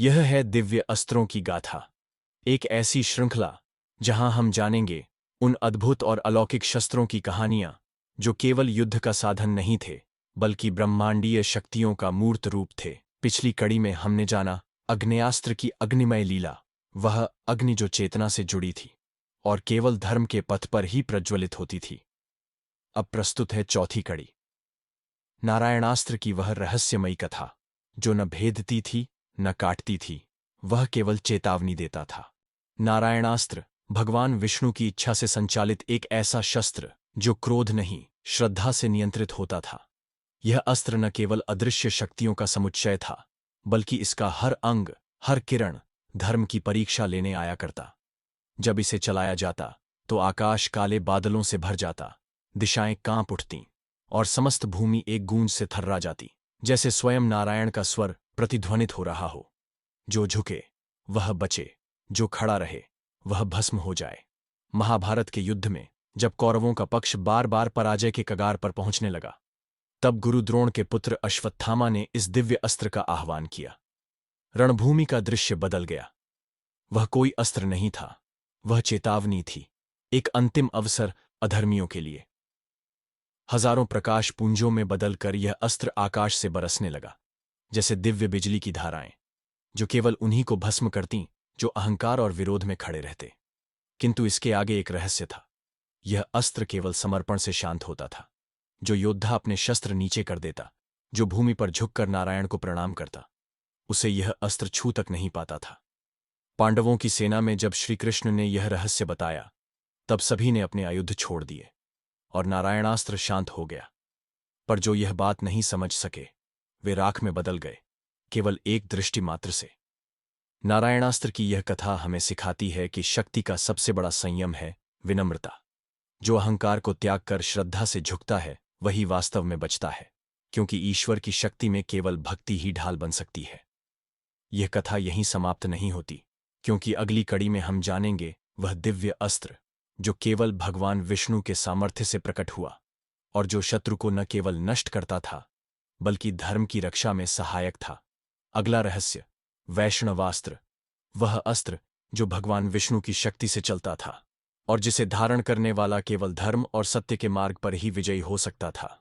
यह है दिव्य अस्त्रों की गाथा, एक ऐसी श्रृंखला जहां हम जानेंगे उन अद्भुत और अलौकिक शस्त्रों की कहानियां जो केवल युद्ध का साधन नहीं थे बल्कि ब्रह्मांडीय शक्तियों का मूर्त रूप थे। पिछली कड़ी में हमने जाना अग्नेयास्त्र की अग्निमय लीला, वह अग्नि जो चेतना से जुड़ी थी और केवल धर्म के पथ पर ही प्रज्वलित होती थी। अब प्रस्तुत है चौथी कड़ी, नारायणास्त्र की वह रहस्यमयी कथा जो न भेदती थी न काटती थी, वह केवल चेतावनी देता था। नारायणास्त्र भगवान विष्णु की इच्छा से संचालित एक ऐसा शस्त्र जो क्रोध नहीं, श्रद्धा से नियंत्रित होता था। यह अस्त्र न केवल अदृश्य शक्तियों का समुच्चय था, बल्कि इसका हर अंग, हर किरण धर्म की परीक्षा लेने आया करता। जब इसे चलाया जाता तो आकाश काले बादलों से भर जाता, दिशाएं कांप उठतीं और समस्त भूमि एक गूंज से थर्रा जाती, जैसे स्वयं नारायण का स्वर प्रतिध्वनित हो रहा हो। जो झुके वह बचे, जो खड़ा रहे वह भस्म हो जाए। महाभारत के युद्ध में जब कौरवों का पक्ष बार बार पराजय के कगार पर पहुंचने लगा, तब गुरु द्रोण के पुत्र अश्वत्थामा ने इस दिव्य अस्त्र का आह्वान किया। रणभूमि का दृश्य बदल गया। वह कोई अस्त्र नहीं था, वह चेतावनी थी, एक अंतिम अवसर अधर्मियों के लिए। हजारों प्रकाश पुंजों में बदलकर यह अस्त्र आकाश से बरसने लगा, जैसे दिव्य बिजली की धाराएं, जो केवल उन्हीं को भस्म करतीं जो अहंकार और विरोध में खड़े रहते। किंतु इसके आगे एक रहस्य था। यह अस्त्र केवल समर्पण से शांत होता था। जो योद्धा अपने शस्त्र नीचे कर देता, जो भूमि पर झुककर नारायण को प्रणाम करता, उसे यह अस्त्र छू तक नहीं पाता था। पांडवों की सेना में जब श्रीकृष्ण ने यह रहस्य बताया, तब सभी ने अपने आयुध छोड़ दिए और नारायणास्त्र शांत हो गया। पर जो यह बात नहीं समझ सके, वे राख में बदल गए, केवल एक दृष्टि मात्र से। नारायणास्त्र की यह कथा हमें सिखाती है कि शक्ति का सबसे बड़ा संयम है विनम्रता। जो अहंकार को त्याग कर श्रद्धा से झुकता है, वही वास्तव में बचता है, क्योंकि ईश्वर की शक्ति में केवल भक्ति ही ढाल बन सकती है। यह कथा यहीं समाप्त नहीं होती, क्योंकि अगली कड़ी में हम जानेंगे वह दिव्य अस्त्र जो केवल भगवान विष्णु के सामर्थ्य से प्रकट हुआ और जो शत्रु को न केवल नष्ट करता था बल्कि धर्म की रक्षा में सहायक था। अगला रहस्य, वैष्णवास्त्र, वह अस्त्र जो भगवान विष्णु की शक्ति से चलता था और जिसे धारण करने वाला केवल धर्म और सत्य के मार्ग पर ही विजयी हो सकता था।